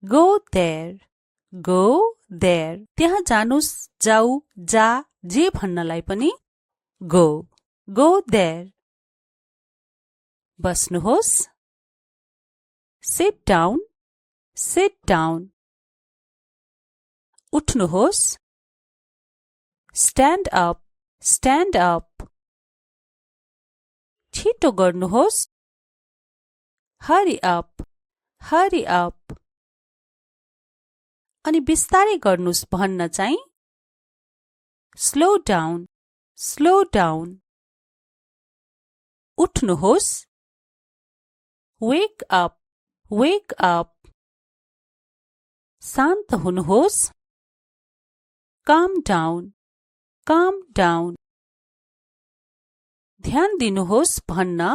Go there, go there. त्यहाँ जानुस्, जाऊ, जा, जे भन्नलाई पनि गो, गो देयर। बस्नुहोस्। Sit down, sit down. उठ्नुहोस्। Stand up, stand up. छिटो गर्नुहोस्। Hurry up, hurry up. अनि बिस्तारै गर्नुस् भन्न चाहिँ स्लो डाउन, स्लो डाउन। उठ्नुहोस्। Wake up, wake up. शान्त हुनुहोस्। Calm down, calm down. ध्यान दिनुहोस् भन्न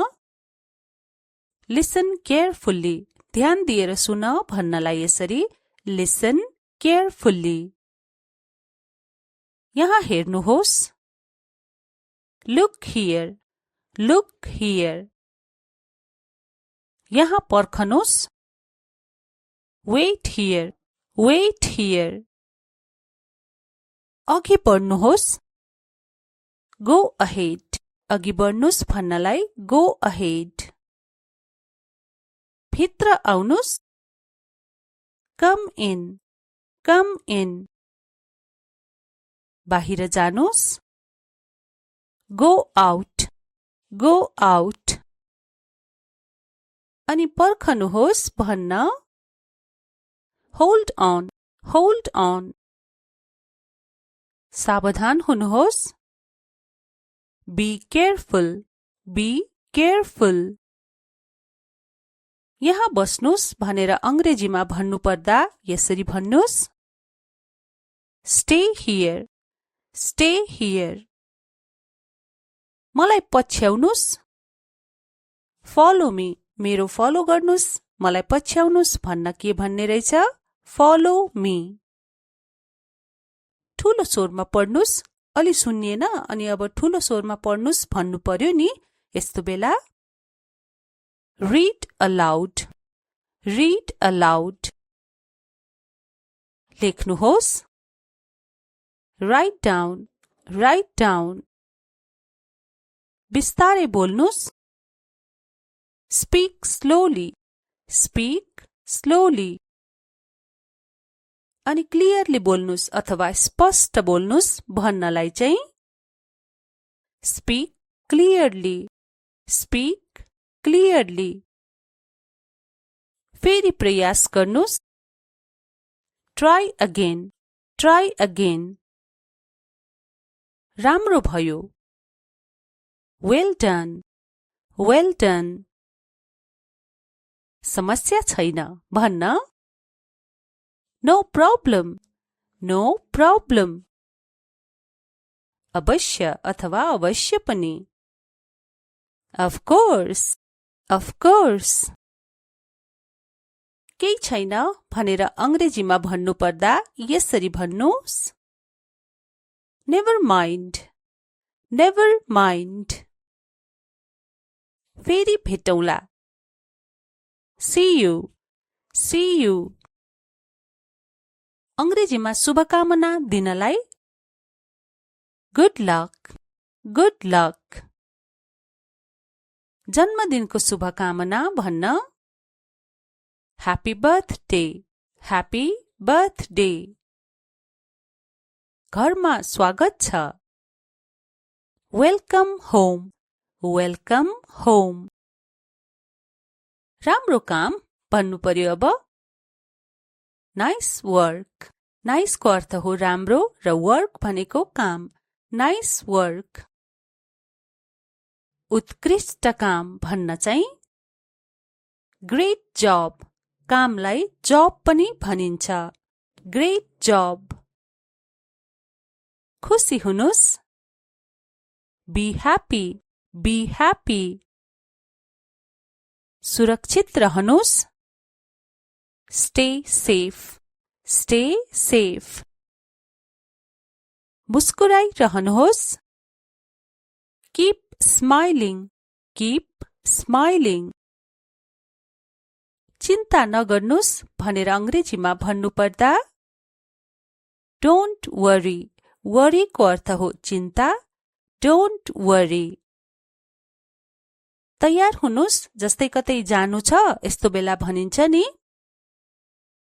लिसन केयरफुल्ली, ध्यान दिएर सुन भन्नलाई यसरी लिसन केयरफुल्ली। यहाँ हेर्नुहोस्। Look here, look here. यहाँ पर्खनुहोस्। Wait here, wait here. अघि बढ्नुहोस्। गो अहेड, अघि बढ्नुस् भन्नलाई गो अहेड। भित्र आउनुस्। कम इन, कम इन। बाहिर जानुस्। Go out, go out. अनि पर्खनुहोस् भन्न होल्ड अन, होल्ड अन। सावधान हुनुहोस्। Be careful, be careful. यहाँ बस्नुस् भनेर अंग्रेजीमा भन्नुपर्दा यसरी भन्नुस् स्टे हियर, स्टे हियर। मलाई पछ्याउनुस्। फलो मी, मेरो फलो गर्नुस्। मलाई पछ्याउनुस् भन्न के भन्ने रहेछ फलो मी। ठूलो स्वरमा पढ्नुस्। अलि सुनिएन अनि अब ठूलो स्वरमा पढ्नुस् भन्नु पर्यो नि। यस्तो बेला read aloud, read aloud। लेख्नुहोस्। write down, write down। बिस्तारै बोल्नुस्। speak slowly, speak slowly। अनि क्लियरली बोल्नुस् अथवा स्पष्ट बोल्नुस् भन्नलाई चाहिँ speak clearly, speak clearly। फेरि प्रयास गर्नुस्। try again, try again। राम्रो भयो। well done, well done। समस्या छैन भन्न no problem, no problem। अवश्य अथवा अवश्य पनि of course, of course। केही छैन भनेर अंग्रेजीमा भन्नुपर्दा यसरी भन्नुस् never mind, never mind। फेरि भेटौँला। see you, see you। अंग्रेजीमा शुभकामना दिनलाई good luck, good luck। जन्मदिनको शुभकामना भन्न happy birthday, happy birthday। घरमा स्वागत छ। welcome home, welcome home। राम्रो काम भन्नु पर्यो अब nice work। nice को अर्थ हो राम्रो र work भनेको काम। nice work। उत्कृष्ट काम भन्न चाहिँ great job। कामलाई job पनि भनिन्छ। great job। खुसी हुनुस्। be happy, be happy। सुरक्षित रहनुस्। stay safe, stay safe। मुस्कुराइरहनुहोस्। Keep smiling. Keep smiling. चिन्ता नगर्नुस् भनेर अंग्रेजीमा भन्नुपर्दा Don't worry. Worry को अर्थ हो चिन्ता. Don't worry. तयार हुनुस् जस्तै कतै जानु छ यस्तो बेला भनिन्छ नि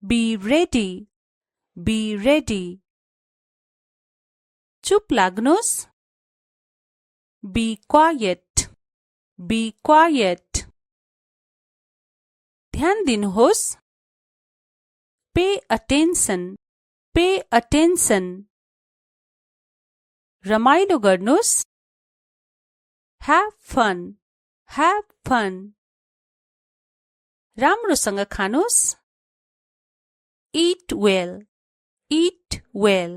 Be ready. Be ready. चुप लाग्नुस् Be quiet. Be quiet. ध्यान दिनुहोस् Pay attention. Pay attention. रमाइलो गर्नुस् Have fun. Have fun. राम्रोसँग खानुस् Eat well. Eat well.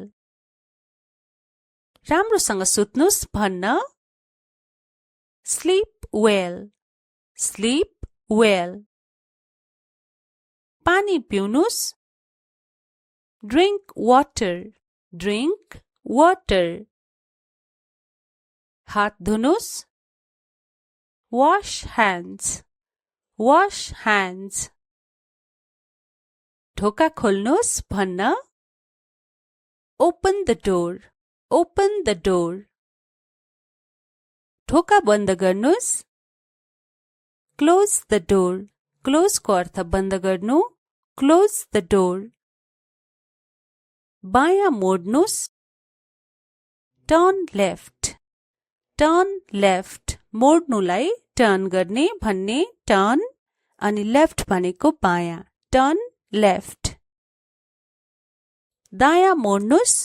राम्रोसँग सुत्नुस् भन्न Sleep well. Sleep well. पानी पिउनुस् Drink water. Drink water. हात धुनुस् Wash hands. Wash hands. ढोका खोल्नुस् भन्न Open the door. Open the door. ढोका बन्द गर्नुस् Close the door. Close को अर्थ बन्द गर्नु. Close the door. बायाँ मोड्नुस् Turn left. Turn left. मोड्नुलाई टर्न गर्ने भन्ने टर्न अनि लेफ्ट भनेको बायाँ. Turn left. दायाँ मोड्नुस्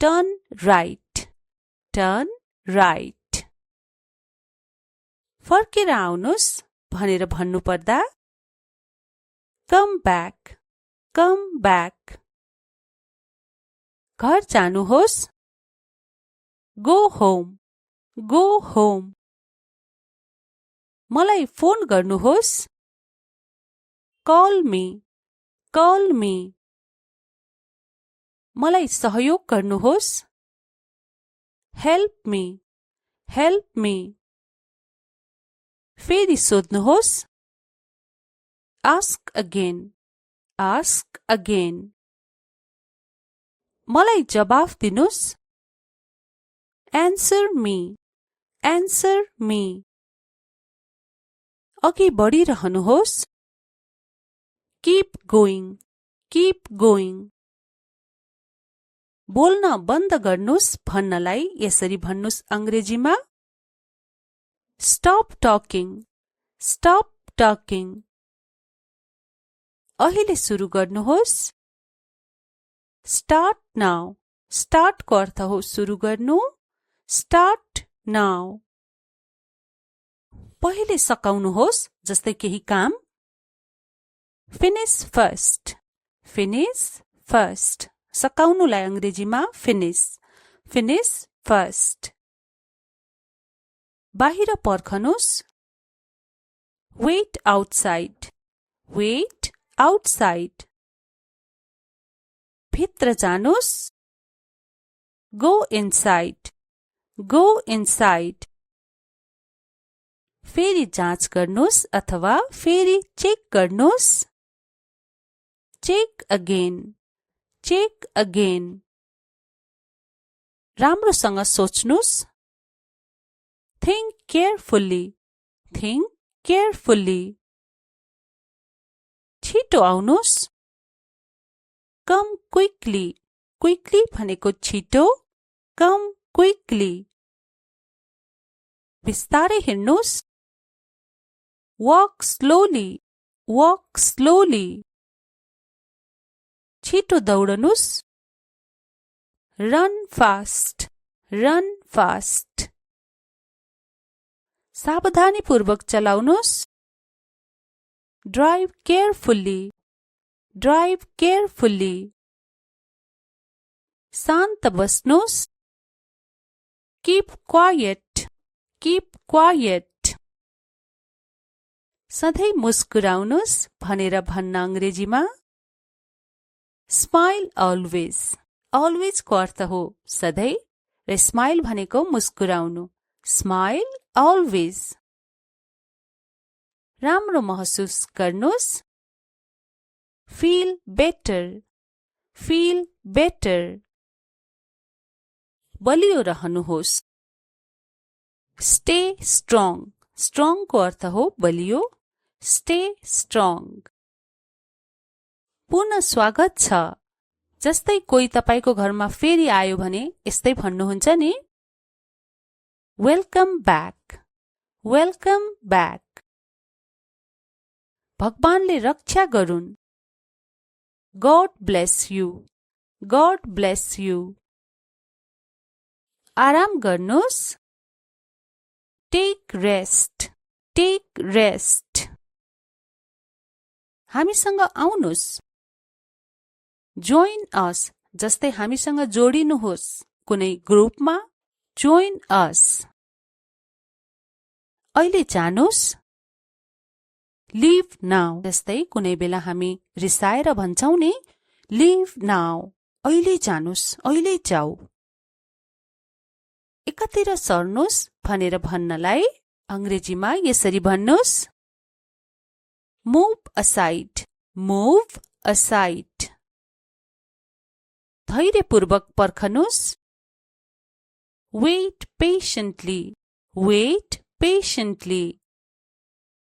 Turn right. Turn right. फर्केर आउनुस् भनेर भन्नुपर्दा Come back. Come back. घर जानुहोस् Go home. Go home. मलाई फोन गर्नुहोस् Call me. Call me. मलाई सहयोग गर्नुहोस् Help me. Help me. फेरि सोध्नुहोस् Ask again. Ask again. मलाई जवाफ दिनुस् Answer me. Answer me. अघि बढिरहनुहोस् Keep going. Keep going. बोल्न बन्द गर्नुस् भन्नलाई यसरी भन्नुस् अंग्रेजीमा Stop talking. Stop talking. अहिले सुरु गर्नुहोस् Start now. Start को अर्थ हो सुरु गर्नु. Start now. पहिले सकाउनुहोस् जस्तै केही काम Finish first. Finish first. सकाउनुलाई अंग्रेजीमा finish. Finish first. बाहिर पर्खनुस् Wait outside. Wait outside. भित्र जानुस् Go inside. Go inside. फेरि जाँच गर्नुस् अथवा फेरि चेक गर्नुस् Check again. Check again. राम्रोसँग सोच्नुस् Think carefully. Think carefully. छिटो आउनुस् Come quickly. Quickly भनेको छिटो. Come quickly. बिस्तारै हिँड्नुस् Walk slowly. Walk slowly. छिटो दौडनुस् Run fast. Run fast. सावधानीपूर्वक चलाउनुस् Drive carefully. Drive carefully. शान्त बस्नुस् Keep quiet. Keep quiet. सधैँ मुस्कुराउनुस् भनेर भन्न अंग्रेजीमा Smile always. always को अर्थ हो सधैँ र स्माइल भनेको मुस्कुराउनु स्माइल always राम्रो महसुस गर्नुस् feel better बलियो रहनुहोस् stay strong को अर्थ हो बलियो stay strong पुनः स्वागत छ जस्तै कोही तपाईको घरमा फेरि आयो भने यस्तै भन्नुहुन्छ नि वेलकम ब्याक भगवानले रक्षा गरून् God bless you आराम गर्नुस् take rest हामीसँग आउनुस् join us जस्तै हामीसँग जोडिनुहोस् कुनै ग्रुपमा join us अहिले जानुस् leave now जस्तै कुनै बेला हामी रिसाएर भन्छौं नि leave now अहिले जानुस् अहिले जाऊ एकातिर सर्नुस् भनेर भन्नलाई अंग्रेजीमा यसरी भन्नुस् move aside धैर्यपूर्वक पर्खनुस् wait patiently